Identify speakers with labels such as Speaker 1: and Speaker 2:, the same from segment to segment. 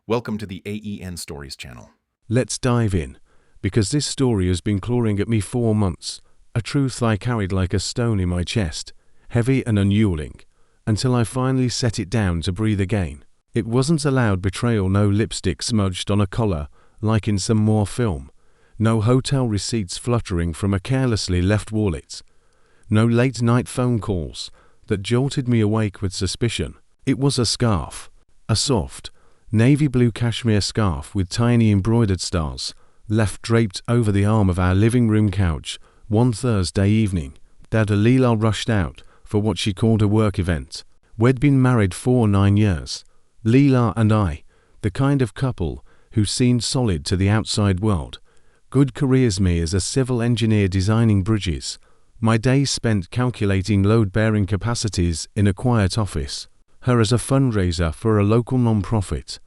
Speaker 1: Welcome to the AEN Stories channel.
Speaker 2: Let's dive in, because this story has been clawing at me 4 months, a truth I carried like a stone in my chest, heavy and unyielding, until I finally set it down to breathe again. It wasn't a loud betrayal, no lipstick smudged on a collar like in some Moore film, no hotel receipts fluttering from a carelessly left wallet, no late-night phone calls that jolted me awake with suspicion. It was a scarf, a soft, navy blue cashmere scarf with tiny embroidered stars, left draped over the arm of our living room couch one Thursday evening. Dada Leela rushed out for what she called a work event. We'd been married for 9 years. Leela and I, the kind of couple who seemed solid to the outside world. Good careers, me as a civil engineer designing bridges. My days spent calculating load-bearing capacities in a quiet office. Her as a fundraiser for a local non-profit,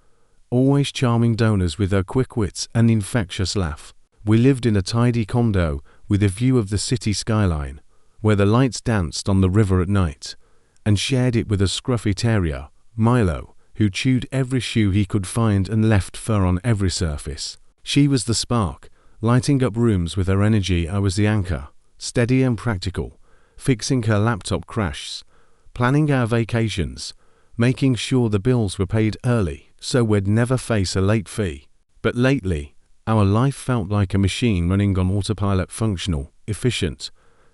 Speaker 2: always charming donors with her quick wits and infectious laugh. We lived in a tidy condo with a view of the city skyline, where the lights danced on the river at night, and shared it with a scruffy terrier, Milo, who chewed every shoe he could find and left fur on every surface. She was the spark, lighting up rooms with her energy. I was the anchor, steady and practical, fixing her laptop crashes, planning our vacations, making sure the bills were paid early so we'd never face a late fee. But lately, our life felt like a machine running on autopilot, functional, efficient,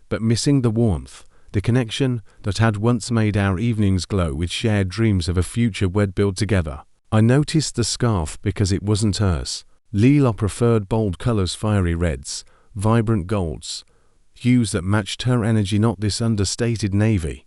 Speaker 2: but missing the warmth, the connection that had once made our evenings glow with shared dreams of a future we'd build together. I noticed the scarf because it wasn't hers. Leela preferred bold colors, fiery reds, vibrant golds, hues that matched her energy, not this understated navy,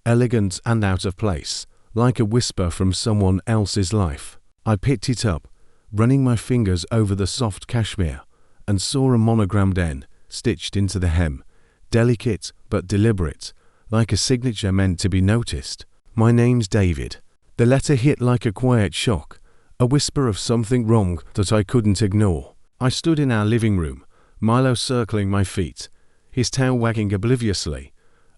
Speaker 2: elegant and out of place, like a whisper from someone else's life. I picked it up, running my fingers over the soft cashmere, and saw a monogrammed N stitched into the hem, delicate but deliberate, like a signature meant to be noticed. My name's David. The letter hit like a quiet shock, a whisper of something wrong that I couldn't ignore. I stood in our living room, Milo circling my feet, his tail wagging obliviously,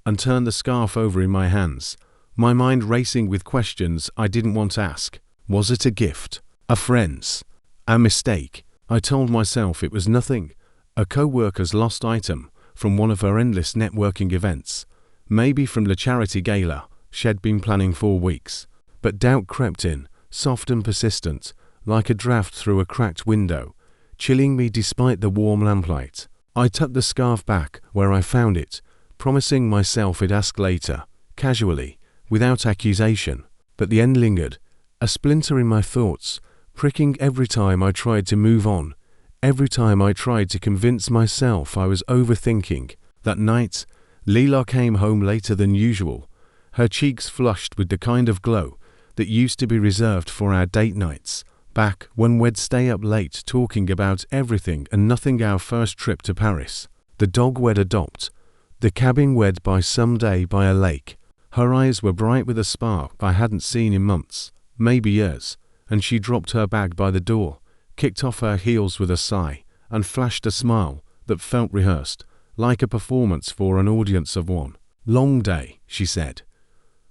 Speaker 2: and turned the scarf over in my hands, my mind racing with questions I didn't want to ask. Was it a gift? A friend's? A mistake? I told myself it was nothing. A co-worker's lost item from one of her endless networking events. Maybe from the charity gala she'd been planning for weeks. But doubt crept in, soft and persistent, like a draft through a cracked window, chilling me despite the warm lamplight. I tucked the scarf back where I found it, promising myself I'd ask later, casually, without accusation. But the end lingered, a splinter in my thoughts, pricking every time I tried to move on, every time I tried to convince myself I was overthinking. That night, Leela came home later than usual, her cheeks flushed with the kind of glow that used to be reserved for our date nights, back when we'd stay up late talking about everything and nothing. Our first trip to Paris, the dog we'd adopt, the cabin we'd buy someday by a lake. Her eyes were bright with a spark I hadn't seen in months, maybe years, and she dropped her bag by the door, kicked off her heels with a sigh, and flashed a smile that felt rehearsed, like a performance for an audience of one. "Long day," she said,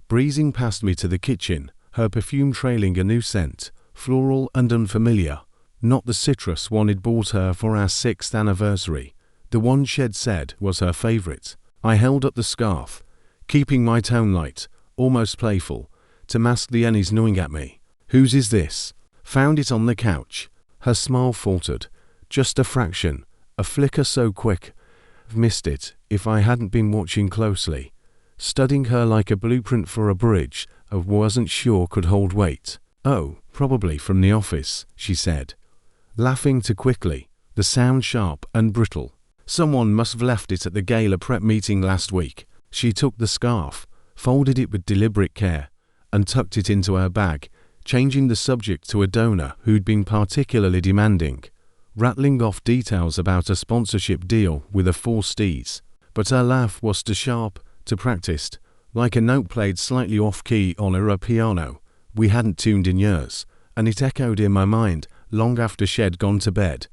Speaker 2: breezing past me to the kitchen, her perfume trailing a new scent, floral and unfamiliar, not the citrus one had bought her for our 6th anniversary, the one she'd said was her favorite. I held up the scarf, keeping my tone light, almost playful, to mask the unease gnawing at me. "Whose is this?" "Found it on the couch." Her smile faltered, just a fraction, a flicker so quick I've missed it if I hadn't been watching closely, studying her like a blueprint for a bridge I wasn't sure could hold weight. "Oh, probably from the office," she said, laughing too quickly, the sound sharp and brittle. "Someone must have left it at the gala prep meeting last week." She took the scarf, folded it with deliberate care, and tucked it into her bag, changing the subject to a donor who'd been particularly demanding, rattling off details about a sponsorship deal with a 4 Cs. But her laugh was too sharp, too practiced, like a note played slightly off-key on a piano we hadn't tuned in years, and it echoed in my mind long after she'd gone to bed,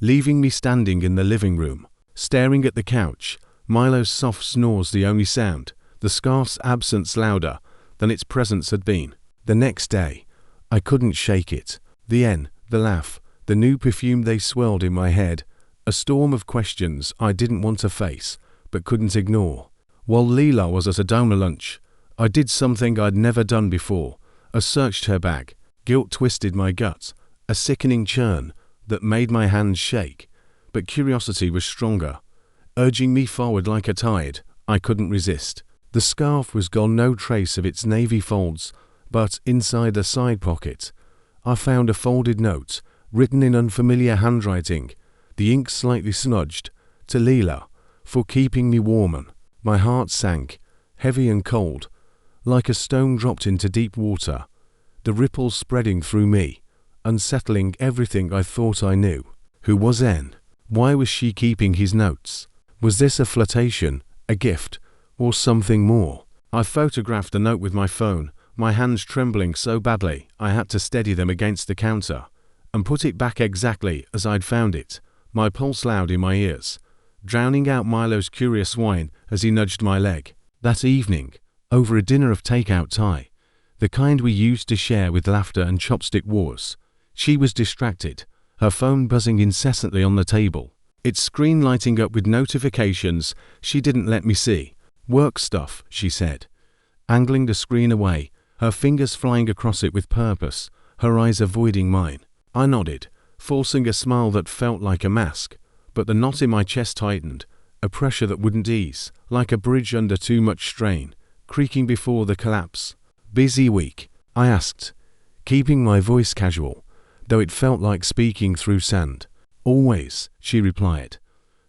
Speaker 2: leaving me standing in the living room, staring at the couch, Milo's soft snores the only sound, the scarf's absence louder than its presence had been. The next day, I couldn't shake it. The laugh, the new perfume they swirled in my head, a storm of questions I didn't want to face, but couldn't ignore. While Leela was at a donor lunch, I did something I'd never done before. I searched her bag. Guilt twisted my gut, a sickening churn that made my hands shake. But curiosity was stronger, urging me forward like a tide. I couldn't resist. The scarf was gone, no trace of its navy folds, but inside the side pocket, I found a folded note, written in unfamiliar handwriting, the ink slightly smudged, to Leela, for keeping me warm. My heart sank, heavy and cold, like a stone dropped into deep water, the ripples spreading through me, unsettling everything I thought I knew. Who was N? Why was she keeping his notes? Was this a flirtation, a gift, or something more? I photographed the note with my phone, my hands trembling so badly I had to steady them against the counter, and put it back exactly as I'd found it, my pulse loud in my ears, drowning out Milo's curious whine as he nudged my leg. That evening, over a dinner of takeout Thai, the kind we used to share with laughter and chopstick wars, she was distracted, her phone buzzing incessantly on the table, its screen lighting up with notifications she didn't let me see. Work stuff, she said, angling the screen away, her fingers flying across it with purpose, her eyes avoiding mine. I nodded, forcing a smile that felt like a mask, but the knot in my chest tightened, a pressure that wouldn't ease, like a bridge under too much strain, creaking before the collapse. Busy week? I asked, keeping my voice casual, though it felt like speaking through sand. Always, she replied,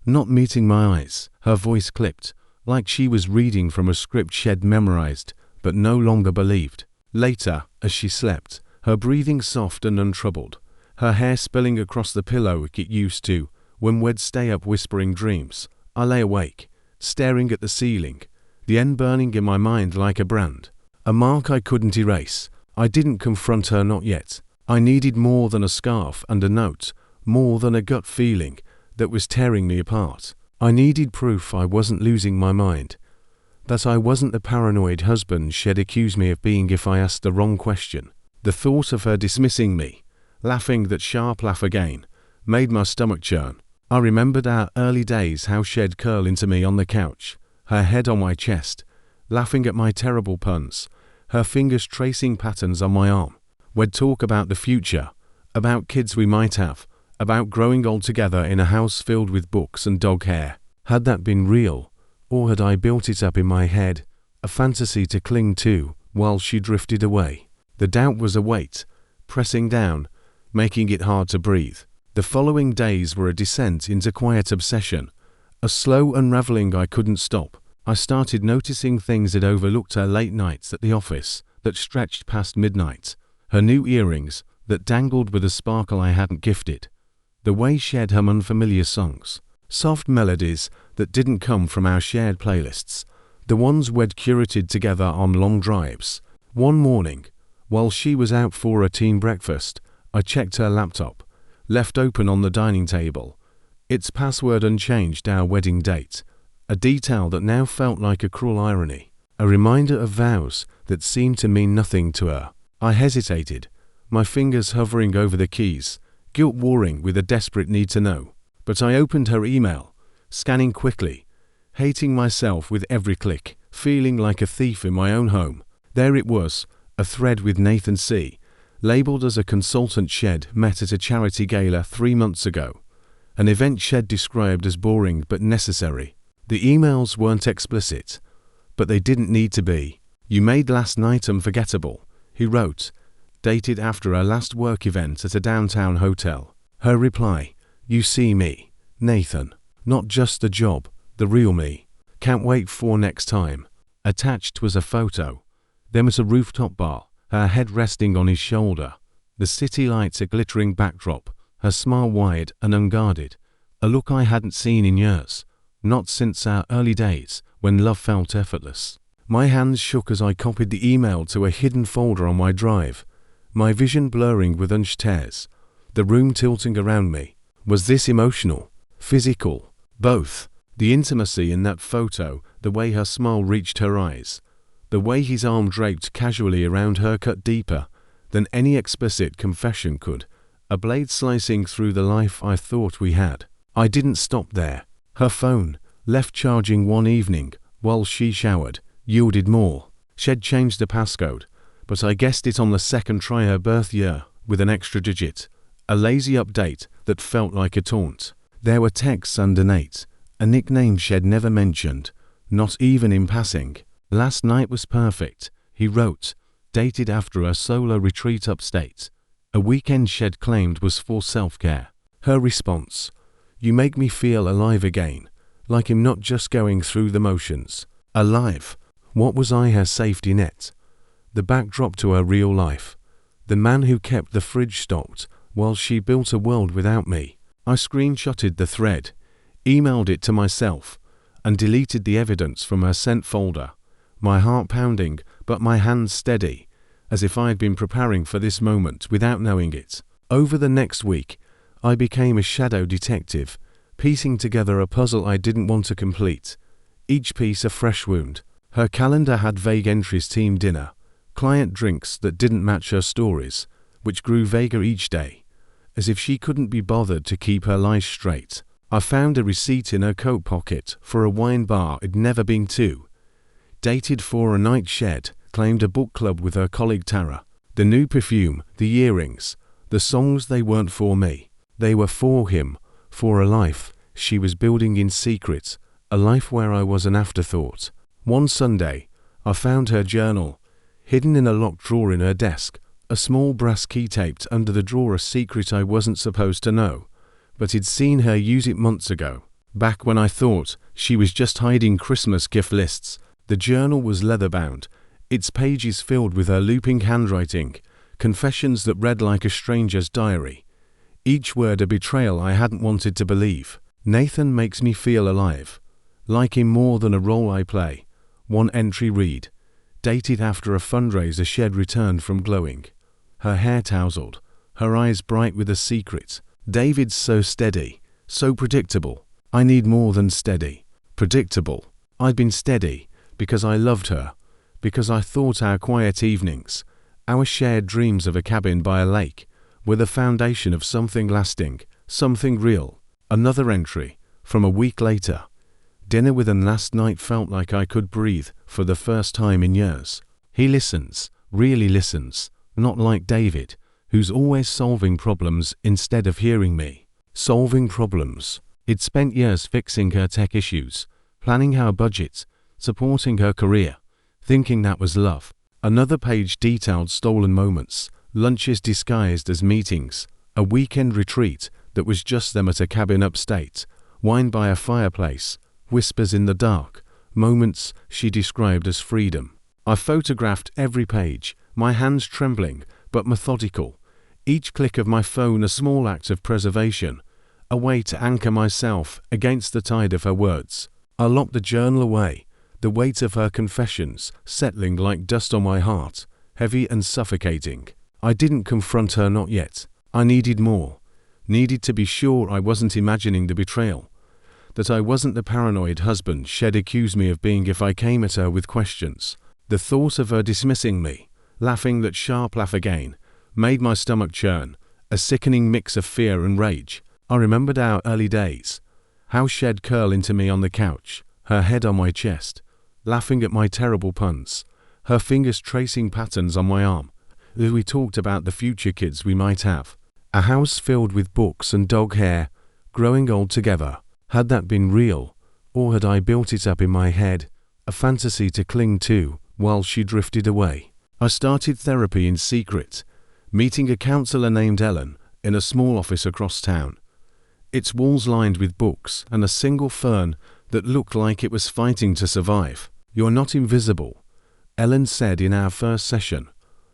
Speaker 2: not meeting my eyes, her voice clipped, like she was reading from a script she'd memorized, but no longer believed. Later, as she slept, her breathing soft and untroubled, her hair spilling across the pillow like it used to when we'd stay up whispering dreams, I lay awake, staring at the ceiling, the end burning in my mind like a brand, a mark I couldn't erase. I didn't confront her, not yet. I needed more than a scarf and a note, more than a gut feeling that was tearing me apart. I needed proof I wasn't losing my mind, that I wasn't the paranoid husband she'd accuse me of being if I asked the wrong question. The thought of her dismissing me, laughing that sharp laugh again, made my stomach churn. I remembered our early days, how she'd curl into me on the couch, her head on my chest, laughing at my terrible puns, her fingers tracing patterns on my arm. We'd talk about the future, about kids we might have, about growing old together in a house filled with books and dog hair. Had that been real, or had I built it up in my head, a fantasy to cling to while she drifted away? The doubt was a weight, pressing down, making it hard to breathe. The following days were a descent into quiet obsession, a slow unraveling I couldn't stop. I started noticing things I'd overlooked: her late nights at the office that stretched past midnight, her new earrings that dangled with a sparkle I hadn't gifted, the way she'd hum unfamiliar songs, soft melodies that didn't come from our shared playlists, the ones we'd curated together on long drives. One morning, while she was out for a team breakfast, I checked her laptop, left open on the dining table, its password unchanged, our wedding date, a detail that now felt like a cruel irony, a reminder of vows that seemed to mean nothing to her. I hesitated, my fingers hovering over the keys, guilt warring with a desperate need to know. But I opened her email, scanning quickly, hating myself with every click, feeling like a thief in my own home. There it was, a thread with Nathan C., labelled as a consultant she'd met at a charity gala 3 months ago, an event she'd described as boring but necessary. The emails weren't explicit, but they didn't need to be. "You made last night unforgettable," he wrote, dated after our last work event at a downtown hotel. Her reply, "You see me, Nathan, not just the job, the real me. Can't wait for next time." Attached was a photo, them at a rooftop bar, her head resting on his shoulder, the city lights a glittering backdrop, her smile wide and unguarded, a look I hadn't seen in years, not since our early days when love felt effortless. My hands shook as I copied the email to a hidden folder on my drive, my vision blurring with hunched tears, the room tilting around me. Was this emotional? Physical? Both. The intimacy in that photo, the way her smile reached her eyes, the way his arm draped casually around her cut deeper than any explicit confession could, a blade slicing through the life I thought we had. I didn't stop there. Her phone, left charging one evening while she showered, yielded more. She'd changed the passcode, but I guessed it on the second try her birth year with an extra digit. A lazy update that felt like a taunt. There were texts underneath, a nickname she'd never mentioned, not even in passing. Last night was perfect, he wrote, dated after a solo retreat upstate. A weekend she'd claimed was for self-care. Her response, "You make me feel alive again, like I'm not just going through the motions." Alive. What was I, her safety net? The backdrop to her real life. The man who kept the fridge stocked while she built a world without me. I screenshotted the thread, emailed it to myself, and deleted the evidence from her sent folder. My heart pounding, but my hands steady, as if I had been preparing for this moment without knowing it. Over the next week, I became a shadow detective, piecing together a puzzle I didn't want to complete. Each piece a fresh wound. Her calendar had vague entries: team dinner, client drinks that didn't match her stories, which grew vaguer each day, as if she couldn't be bothered to keep her lies straight. I found a receipt in her coat pocket for a wine bar I'd never been to. Dated for a night shed, claimed a book club with her colleague Tara. The new perfume, the earrings, the songs, they weren't for me. They were for him, for a life she was building in secret, a life where I was an afterthought. One Sunday, I found her journal, hidden in a locked drawer in her desk, a small brass key taped under the drawer, a secret I wasn't supposed to know, but he'd seen her use it months ago, back when I thought she was just hiding Christmas gift lists. The journal was leather-bound, its pages filled with her looping handwriting, confessions that read like a stranger's diary. Each word a betrayal I hadn't wanted to believe. Nathan makes me feel alive, like him more than a role I play. One entry read, dated after a fundraiser she'd returned from glowing. Her hair tousled, her eyes bright with a secret. David's so steady, so predictable. I need more than steady. Predictable. I'd been steady because I loved her, because I thought our quiet evenings, our shared dreams of a cabin by a lake, were the foundation of something lasting, something real. Another entry, from a week later. Dinner with him last night felt like I could breathe for the first time in years. He listens, really listens, not like David, who's always solving problems instead of hearing me. Solving problems. He'd spent years fixing her tech issues, planning our budget, supporting her career, thinking that was love. Another page detailed stolen moments, lunches disguised as meetings, a weekend retreat that was just them at a cabin upstate, wine by a fireplace, whispers in the dark, moments she described as freedom. I photographed every page, my hands trembling but methodical, each click of my phone a small act of preservation, a way to anchor myself against the tide of her words. I locked the journal away, the weight of her confessions settling like dust on my heart, heavy and suffocating. I didn't confront her, not yet. I needed more. Needed to be sure I wasn't imagining the betrayal, that I wasn't the paranoid husband she'd accuse me of being if I came at her with questions. The thought of her dismissing me, laughing that sharp laugh again, made my stomach churn, a sickening mix of fear and rage. I remembered our early days, how she'd curl into me on the couch, her head on my chest, laughing at my terrible puns, her fingers tracing patterns on my arm, as we talked about the future kids we might have. A house filled with books and dog hair, growing old together. Had that been real, or had I built it up in my head, a fantasy to cling to while she drifted away? I started therapy in secret, meeting a counselor named Ellen in a small office across town. Its walls lined with books and a single fern that looked like it was fighting to survive. "You're not invisible," Ellen said in our first session,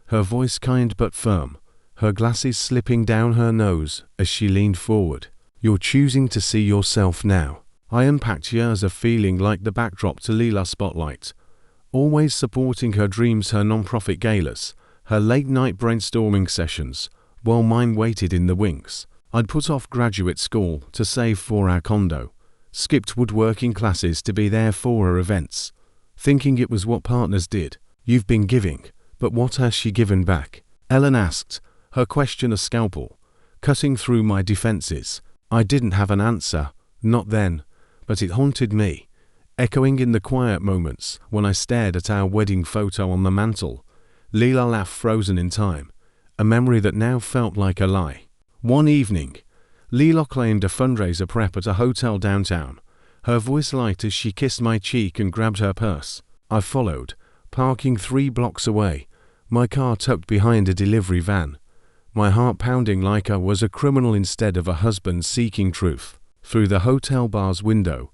Speaker 2: her voice kind but firm, her glasses slipping down her nose as she leaned forward. "You're choosing to see yourself now." I unpacked years of feeling like the backdrop to Leela Spotlight, always supporting her dreams, her non-profit galas, her late-night brainstorming sessions, while mine waited in the wings. I'd put off graduate school to save for our condo, skipped woodworking classes to be there for her events, thinking it was what partners did. You've been giving, but what has she given back? Ellen asked, her question a scalpel, cutting through my defenses. I didn't have an answer, not then, but it haunted me, echoing in the quiet moments when I stared at our wedding photo on the mantel. Leela laughed, frozen in time, a memory that now felt like a lie. One evening, Leela claimed a fundraiser prep at a hotel downtown, her voice light as she kissed my cheek and grabbed her purse. I followed, parking 3 blocks away, my car tucked behind a delivery van, my heart pounding like I was a criminal instead of a husband seeking truth. Through the hotel bar's window,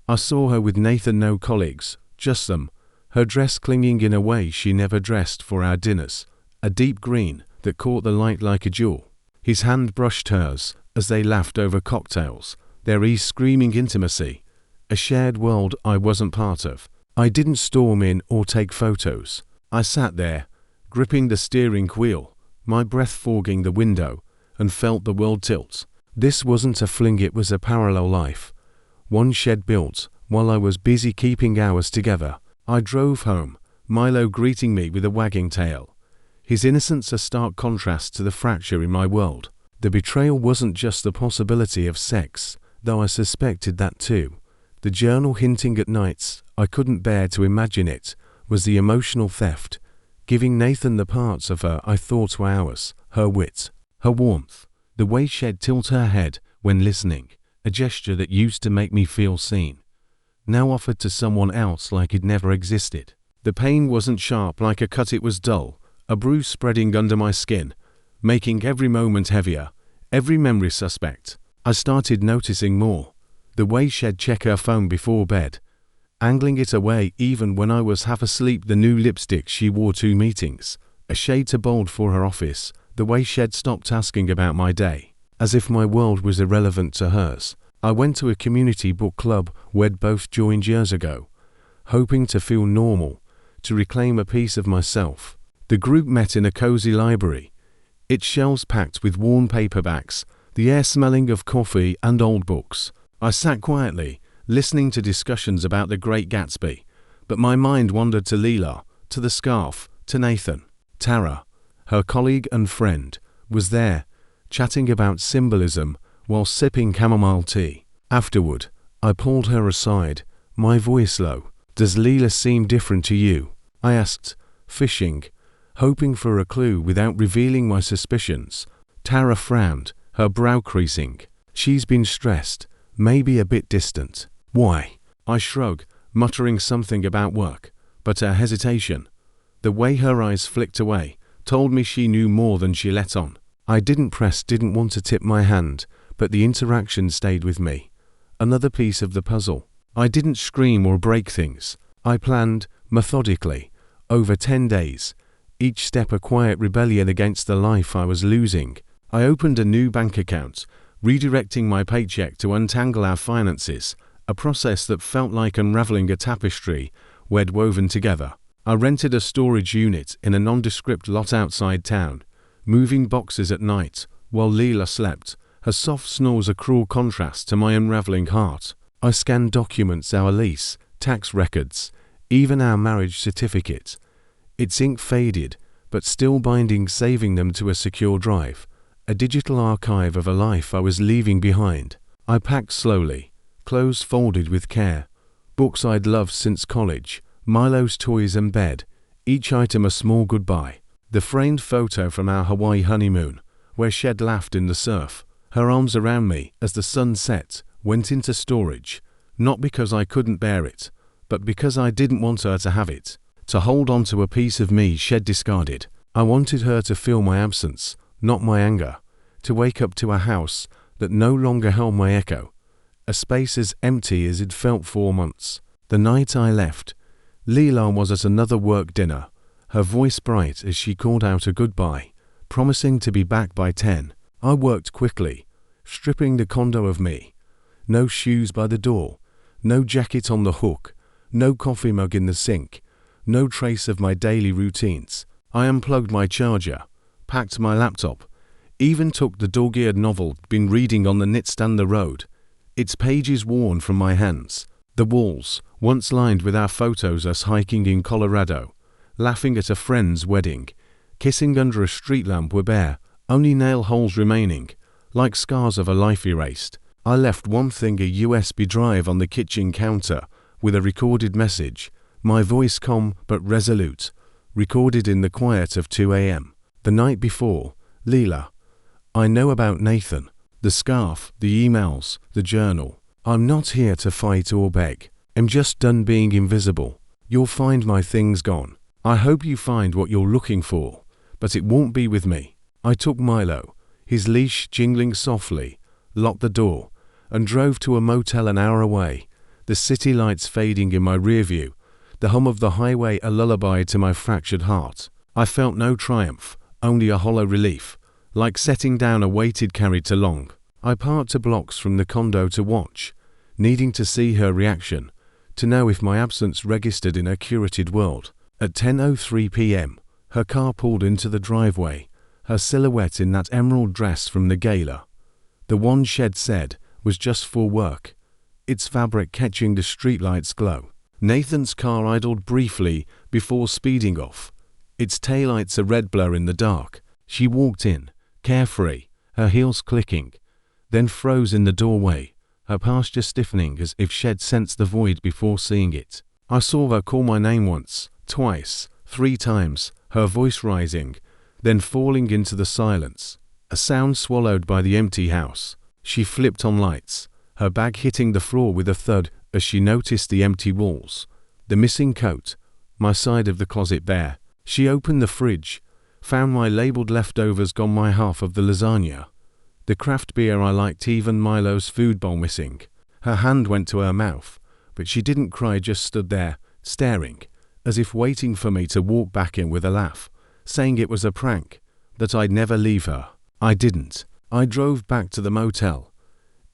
Speaker 2: I saw her with Nathan, no colleagues, just them, her dress clinging in a way she never dressed for our dinners, a deep green that caught the light like a jewel. His hand brushed hers as they laughed over cocktails, their ease screaming intimacy, a shared world I wasn't part of. I didn't storm in or take photos. I sat there, gripping the steering wheel, my breath fogging the window, and felt the world tilt. This wasn't a fling, it was a parallel life, one Shed built while I was busy keeping ours together. I drove home, Milo greeting me with a wagging tail, his innocence a stark contrast to the fracture in my world. The betrayal wasn't just the possibility of sex, though I suspected that too. The journal hinting at nights I couldn't bear to imagine it was the emotional theft, giving Nathan the parts of her I thought were ours, her wit, her warmth, the way she'd tilt her head when listening, a gesture that used to make me feel seen, now offered to someone else like it never existed. The pain wasn't sharp like a cut, it was dull, a bruise spreading under my skin, making every moment heavier, every memory suspect. I started noticing more, the way she'd check her phone before bed, angling it away even when I was half asleep, the new lipstick she wore to meetings, a shade too bold for her office, the way she'd stopped asking about my day, as if my world was irrelevant to hers. I went to a community book club we'd both joined years ago, hoping to feel normal, to reclaim a piece of myself. The group met in a cozy library, its shelves packed with worn paperbacks, the air smelling of coffee and old books. I sat quietly, listening to discussions about The Great Gatsby, but my mind wandered to Leela, to the scarf, to Nathan. Tara, her colleague and friend, was there, chatting about symbolism while sipping chamomile tea. Afterward, I pulled her aside, my voice low. "Does Leela seem different to you?" I asked, fishing, hoping for a clue without revealing my suspicions. Tara frowned, her brow creasing. "She's been stressed, maybe a bit distant." "Why?" I shrugged, muttering something about work, but her hesitation, the way her eyes flicked away, told me she knew more than she let on. I didn't press, didn't want to tip my hand, but the interaction stayed with me. Another piece of the puzzle. I didn't scream or break things. I planned, methodically, over 10 days, each step a quiet rebellion against the life I was losing. I opened a new bank account, redirecting my paycheck to untangle our finances, a process that felt like unraveling a tapestry we'd woven together. I rented a storage unit in a nondescript lot outside town, moving boxes at night while Leela slept, her soft snores a cruel contrast to my unraveling heart. I scanned documents, our lease, tax records, even our marriage certificate. Its ink faded, but still binding, saving them to a secure drive, a digital archive of a life I was leaving behind. I packed slowly, clothes folded with care, books I'd loved since college, Milo's toys and bed, each item a small goodbye. The framed photo from our Hawaii honeymoon, where she'd laughed in the surf, her arms around me as the sun set, went into storage, not because I couldn't bear it, but because I didn't want her to have it, to hold on to a piece of me she'd discarded. I wanted her to feel my absence, not my anger, to wake up to a house that no longer held my echo, a space as empty as it felt 4 months. The night I left, Leela was at another work dinner, her voice bright as she called out a goodbye, promising to be back by 10. I worked quickly, stripping the condo of me. No shoes by the door, no jacket on the hook, no coffee mug in the sink, no trace of my daily routines. I unplugged my charger, packed my laptop, even took the dog-eared novel I'd been reading on the nightstand the road, its pages worn from my hands. The walls, once lined with our photos us hiking in Colorado, laughing at a friend's wedding, kissing under a street lamp were bare, only nail holes remaining, like scars of a life erased. I left one thing, a USB drive on the kitchen counter, with a recorded message, my voice calm but resolute, recorded in the quiet of 2 a.m. The night before. Leela. I know about Nathan, the scarf, the emails, the journal. I'm not here to fight or beg. I'm just done being invisible. You'll find my things gone. I hope you find what you're looking for, but it won't be with me. I took Milo, his leash jingling softly, locked the door, and drove to a motel an hour away, the city lights fading in my rear view, the hum of the highway a lullaby to my fractured heart. I felt no triumph, only a hollow relief, like setting down a weighted carried too long. I parked 2 blocks from the condo to watch, needing to see her reaction, to know if my absence registered in her curated world. At 10:03 p.m., her car pulled into the driveway, her silhouette in that emerald dress from the gala. The one Shed said was just for work, its fabric catching the streetlight's glow. Nathan's car idled briefly before speeding off, its taillights a red blur in the dark. She walked in, carefree, her heels clicking, then froze in the doorway, her posture stiffening as if Shed sensed the void before seeing it. I saw her call my name once, twice, 3 times, her voice rising, then falling into the silence, a sound swallowed by the empty house. She flipped on lights, her bag hitting the floor with a thud as she noticed the empty walls, the missing coat, my side of the closet bare. She opened the fridge, found my labeled leftovers gone, my half of the lasagna, the craft beer I liked, even Milo's food bowl missing. Her hand went to her mouth, but she didn't cry, just stood there, staring, as if waiting for me to walk back in with a laugh, saying it was a prank, that I'd never leave her. I didn't. I drove back to the motel,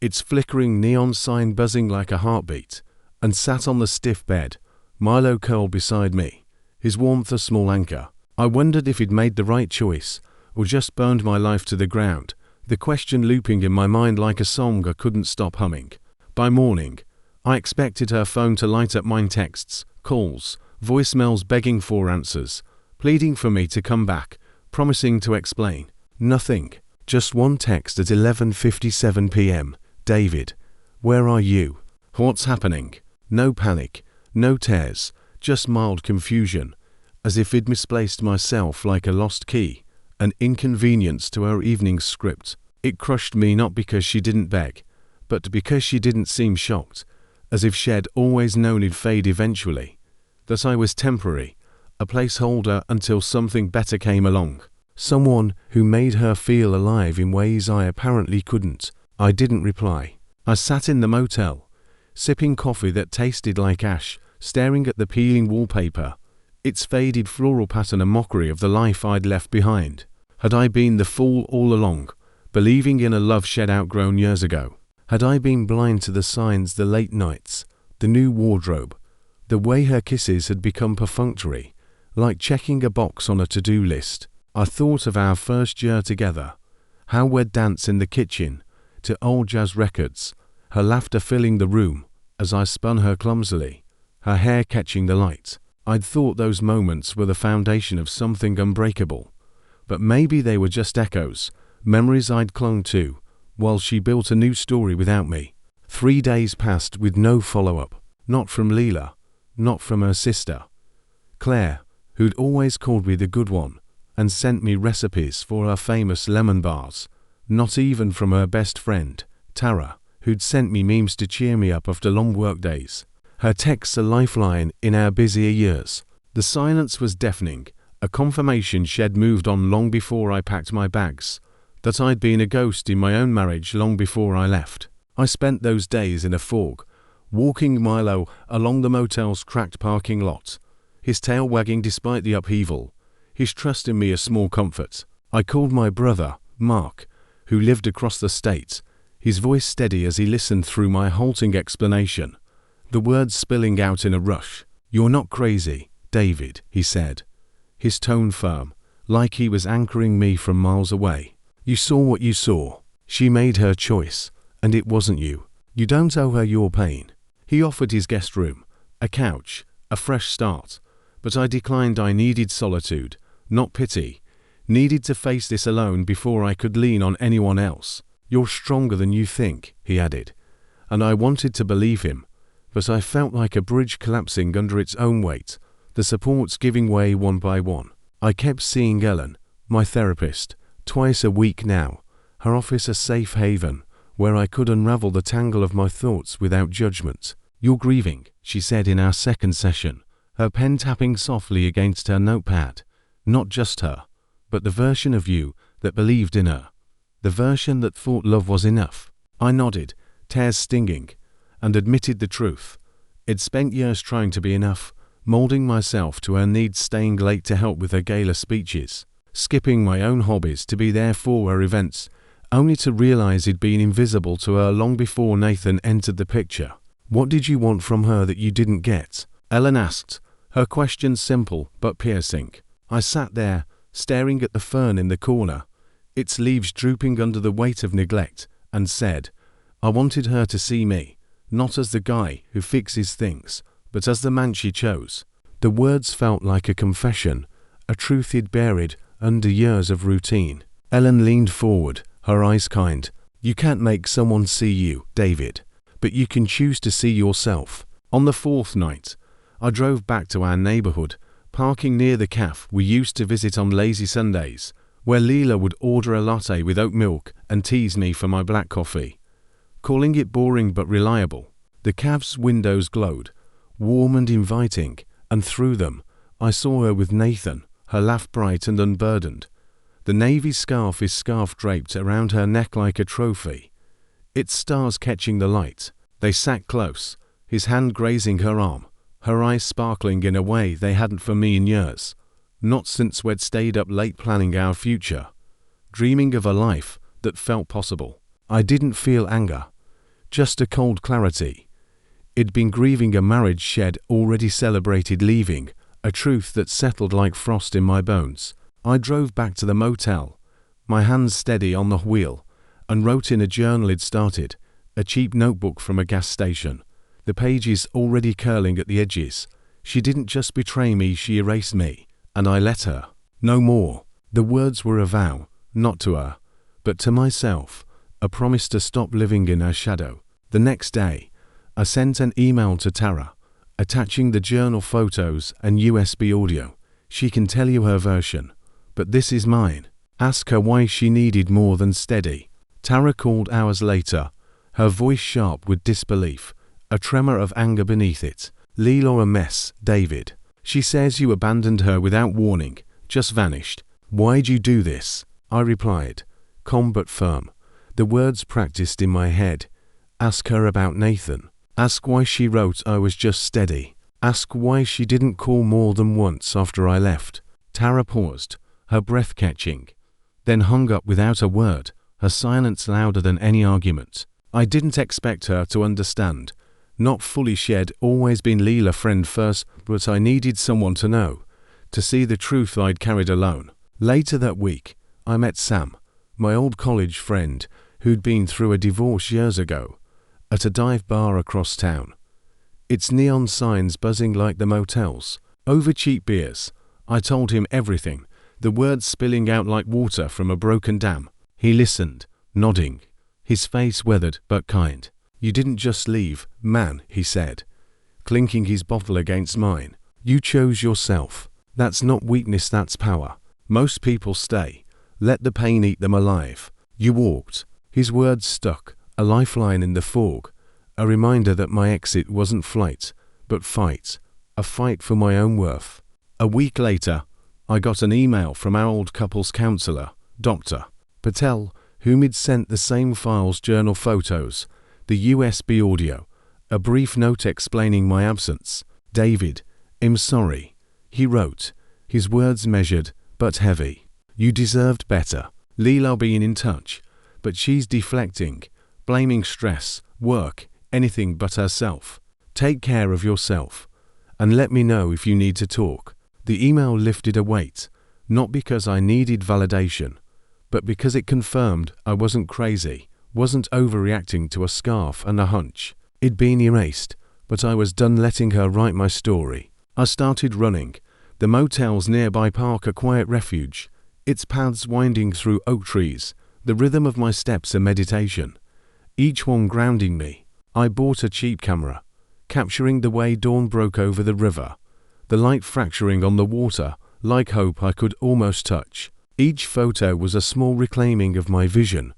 Speaker 2: its flickering neon sign buzzing like a heartbeat, and sat on the stiff bed, Milo curled beside me, his warmth a small anchor. I wondered if he'd made the right choice, or just burned my life to the ground, the question looping in my mind like a song I couldn't stop humming. By morning, I expected her phone to light up, mine texts, calls, voicemails begging for answers, pleading for me to come back, promising to explain. Nothing. Just one text at 11:57 p.m. David, where are you? What's happening? No panic, no tears, just mild confusion, as if I'd misplaced myself like a lost key, an inconvenience to her evening script. It crushed me, not because she didn't beg, but because she didn't seem shocked, as if she'd always known it'd fade eventually, that I was temporary, a placeholder until something better came along. Someone who made her feel alive in ways I apparently couldn't. I didn't reply. I sat in the motel, sipping coffee that tasted like ash, staring at the peeling wallpaper, its faded floral pattern a mockery of the life I'd left behind. Had I been the fool all along, believing in a love Shed outgrown years ago? Had I been blind to the signs, the late nights, the new wardrobe, the way her kisses had become perfunctory, like checking a box on a to-do list? I thought of our first year together, how we'd dance in the kitchen to old jazz records, her laughter filling the room as I spun her clumsily, her hair catching the light. I'd thought those moments were the foundation of something unbreakable, but maybe they were just echoes, memories I'd clung to, while she built a new story without me. 3 days passed with no follow-up, not from Leela, not from her sister, Claire, who'd always called me the good one, and sent me recipes for her famous lemon bars, not even from her best friend, Tara, who'd sent me memes to cheer me up after long work days. Her texts a lifeline in our busier years. The silence was deafening, a confirmation Shed moved on long before I packed my bags, that I'd been a ghost in my own marriage long before I left. I spent those days in a fog, walking Milo along the motel's cracked parking lot, his tail wagging despite the upheaval, his trust in me a small comfort. I called my brother, Mark, who lived across the state, his voice steady as he listened through my halting explanation, the words spilling out in a rush. "You're not crazy, David," he said, his tone firm, like he was anchoring me from miles away. "You saw what you saw. She made her choice, and it wasn't you. You don't owe her your pain." He offered his guest room, a couch, a fresh start, but I declined. I needed solitude, not pity, Needed to face this alone before I could lean on anyone else. "You're stronger than you think," he added. And I wanted to believe him, but I felt like a bridge collapsing under its own weight, the supports giving way one by one. I kept seeing Ellen, my therapist, twice a week now, her office a safe haven, where I could unravel the tangle of my thoughts without judgment. "You're grieving," she said in our second session, her pen tapping softly against her notepad. "Not just her, but the version of you that believed in her. The version that thought love was enough." I nodded, tears stinging, and admitted the truth. I'd spent years trying to be enough, molding myself to her needs, staying late to help with her gala speeches, skipping my own hobbies to be there for her events, only to realize he'd been invisible to her long before Nathan entered the picture. "What did you want from her that you didn't get?" Ellen asked, her question simple but piercing. I sat there, staring at the fern in the corner, its leaves drooping under the weight of neglect, and said, "I wanted her to see me, not as the guy who fixes things, but as the man she chose." The words felt like a confession, a truth he'd buried under years of routine. Ellen leaned forward, her eyes kind. "You can't make someone see you, David, but you can choose to see yourself." On the fourth night, I drove back to our neighborhood, parking near the cafe we used to visit on lazy Sundays, where Leela would order a latte with oat milk and tease me for my black coffee, calling it boring but reliable. The cafe's windows glowed, warm and inviting, and through them, I saw her with Nathan, her laugh bright and unburdened. The navy scarf is scarf draped around her neck like a trophy, its stars catching the light. They sat close, his hand grazing her arm, her eyes sparkling in a way they hadn't for me in years. Not since we'd stayed up late planning our future, dreaming of a life that felt possible. I didn't feel anger, just a cold clarity. I'd been grieving a marriage she'd already celebrated leaving, a truth that settled like frost in my bones. I drove back to the motel, my hands steady on the wheel, and wrote in a journal I'd started, a cheap notebook from a gas station, the pages already curling at the edges. She didn't just betray me, she erased me, and I let her. No more. The words were a vow, not to her, but to myself, a promise to stop living in her shadow. The next day, I sent an email to Tara, attaching the journal photos and USB audio. "She can tell you her version, but this is mine. Ask her why she needed more than steady." Tara called hours later, her voice sharp with disbelief, a tremor of anger beneath it. "Leela a mess, David. She says you abandoned her without warning, just vanished. Why'd you do this?" I replied, calm but firm, the words practiced in my head. "Ask her about Nathan. Ask why she wrote I was just steady. Ask why she didn't call more than once after I left." Tara paused, her breath catching, then hung up without a word, her silence louder than any argument. I didn't expect her to understand. Not fully. She'd always been Leela friend first, but I needed someone to know, to see the truth I'd carried alone. Later that week, I met Sam, my old college friend, who'd been through a divorce years ago, at a dive bar across town. Its neon signs buzzing like the motels, over cheap beers. I told him everything, the words spilling out like water from a broken dam. He listened, nodding, his face weathered but kind. "You didn't just leave, man," he said, clinking his bottle against mine. "You chose yourself. That's not weakness, that's power. Most people stay, let the pain eat them alive. You walked." His words stuck, a lifeline in the fog, a reminder that my exit wasn't flight, but fight, a fight for my own worth. A week later, I got an email from our old couples counselor, Dr. Patel, whom had sent the same files, journal photos, the USB audio, a brief note explaining my absence. "David, I'm sorry," he wrote, his words measured but heavy. "You deserved better. Leela'll be in touch, but she's deflecting, blaming stress, work, anything but herself. Take care of yourself, and let me know if you need to talk." The email lifted a weight, not because I needed validation, but because it confirmed I wasn't crazy, wasn't overreacting to a scarf and a hunch. It'd been erased, but I was done letting her write my story. I started running, the motel's nearby park a quiet refuge, its paths winding through oak trees, the rhythm of my steps a meditation, each one grounding me. I bought a cheap camera, capturing the way dawn broke over the river, the light fracturing on the water like hope I could almost touch. Each photo was a small reclaiming of my vision,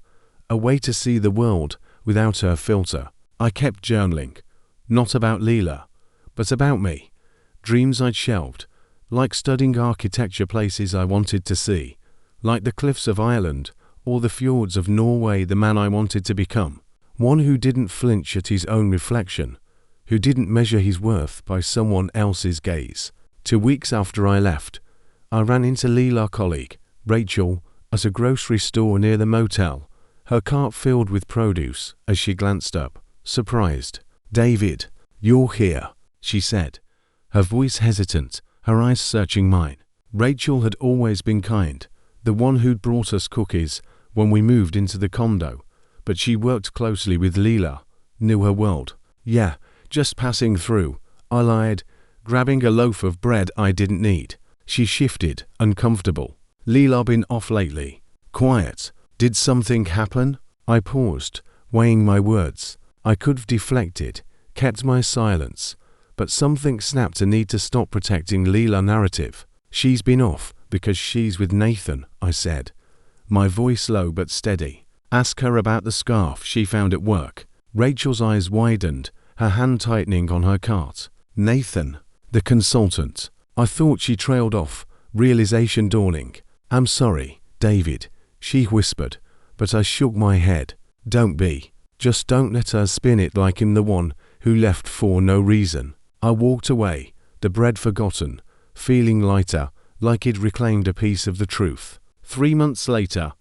Speaker 2: a way to see the world without her filter. I kept journaling, not about Leela, but about me, dreams I'd shelved, like studying architecture, places I wanted to see, like the cliffs of Ireland or the fjords of Norway, the man I wanted to become, one who didn't flinch at his own reflection, who didn't measure his worth by someone else's gaze. 2 weeks after I left, I ran into Leela, colleague, Rachel, at a grocery store near the motel, her cart filled with produce. As she glanced up, surprised, "David, you're here," she said, her voice hesitant, her eyes searching mine. Rachel had always been kind, the one who'd brought us cookies when we moved into the condo, but she worked closely with Leela, knew her world. "Yeah, just passing through," I lied, grabbing a loaf of bread I didn't need. She shifted, uncomfortable. "Leela been off lately?" "Quiet. Did something happen?" I paused, weighing my words. I could have deflected, kept my silence, but something snapped a need to stop protecting Leela narrative. "She's been off because she's with Nathan," I said, my voice low but steady. "Ask her about the scarf she found at work." Rachel's eyes widened, her hand tightening on her cart. "Nathan, the consultant." I thought she trailed off, realization dawning. "I'm sorry, David," she whispered, but I shook my head. "Don't be. Just don't let her spin it like I'm the one who left for no reason." I walked away, the bread forgotten, feeling lighter, like he'd reclaimed a piece of the truth. 3 months later,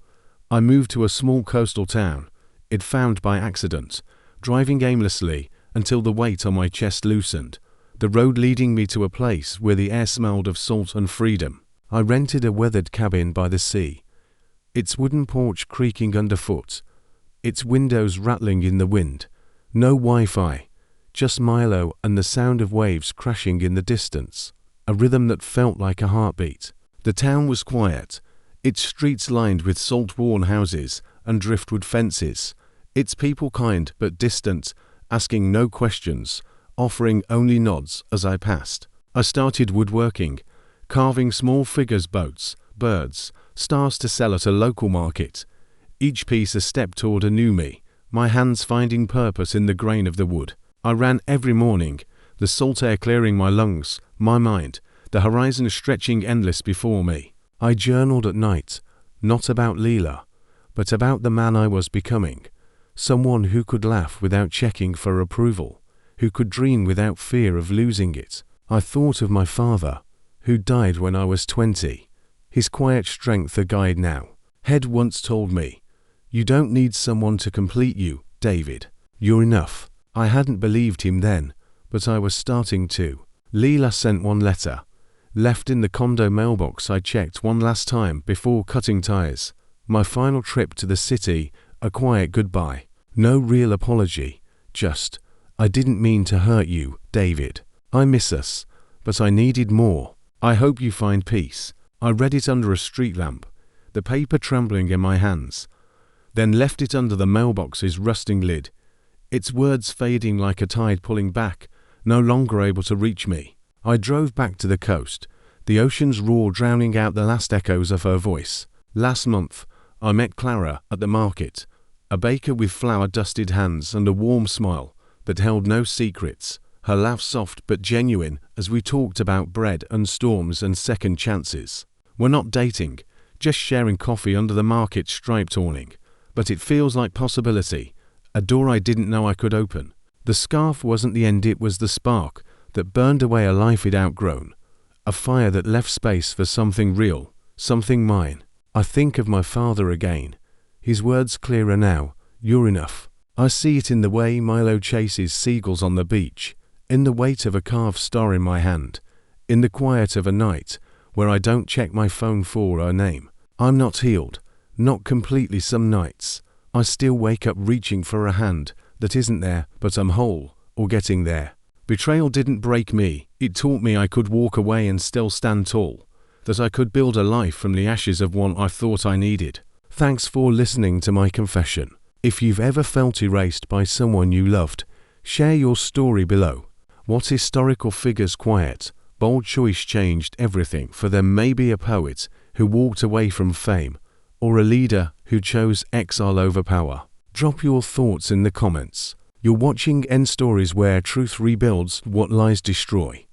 Speaker 2: I moved to a small coastal town, it found by accident, driving aimlessly until the weight on my chest loosened, the road leading me to a place where the air smelled of salt and freedom. I rented a weathered cabin by the sea, its wooden porch creaking underfoot, its windows rattling in the wind. No Wi-Fi, just Milo and the sound of waves crashing in the distance, a rhythm that felt like a heartbeat. The town was quiet, its streets lined with salt-worn houses and driftwood fences, its people kind but distant, asking no questions, offering only nods as I passed. I started woodworking, carving small figures, boats, birds, stars to sell at a local market, each piece a step toward a new me, my hands finding purpose in the grain of the wood. I ran every morning, the salt air clearing my lungs, my mind, the horizon stretching endless before me. I journaled at night, not about Leela, but about the man I was becoming, someone who could laugh without checking for approval, who could dream without fear of losing it. I thought of my father, who died when I was 20, his quiet strength a guide now. Head once told me, "You don't need someone to complete you, David. You're enough." I hadn't believed him then, but I was starting to. Leela sent one letter, left in the condo mailbox I checked one last time before cutting ties. My final trip to the city, a quiet goodbye. No real apology, just, "I didn't mean to hurt you, David. I miss us, but I needed more. I hope you find peace." I read it under a street lamp, the paper trembling in my hands, then left it under the mailbox's rusting lid, its words fading like a tide pulling back, no longer able to reach me. I drove back to the coast, the ocean's roar drowning out the last echoes of her voice. Last month, I met Clara at the market, a baker with flour-dusted hands and a warm smile that held no secrets, her laugh soft but genuine as we talked about bread and storms and second chances. We're not dating, just sharing coffee under the market striped awning, but it feels like possibility, a door I didn't know I could open. The scarf wasn't the end, it was the spark that burned away a life he'd outgrown, a fire that left space for something real, something mine. I think of my father again, his words clearer now, "You're enough." I see it in the way Milo chases seagulls on the beach, in the weight of a carved star in my hand, in the quiet of a night where I don't check my phone for her name. I'm not healed, not completely some nights. I still wake up reaching for a hand that isn't there, but I'm whole, or getting there. Betrayal didn't break me, it taught me I could walk away and still stand tall. that I could build a life from the ashes of one I thought I needed. Thanks for listening to my confession. If you've ever felt erased by someone you loved, share your story below. What historical figure's quiet, bold choice changed everything for them? Maybe a poet who walked away from fame, or a leader who chose exile over power. Drop your thoughts in the comments. You're watching End Stories, where truth rebuilds what lies destroy.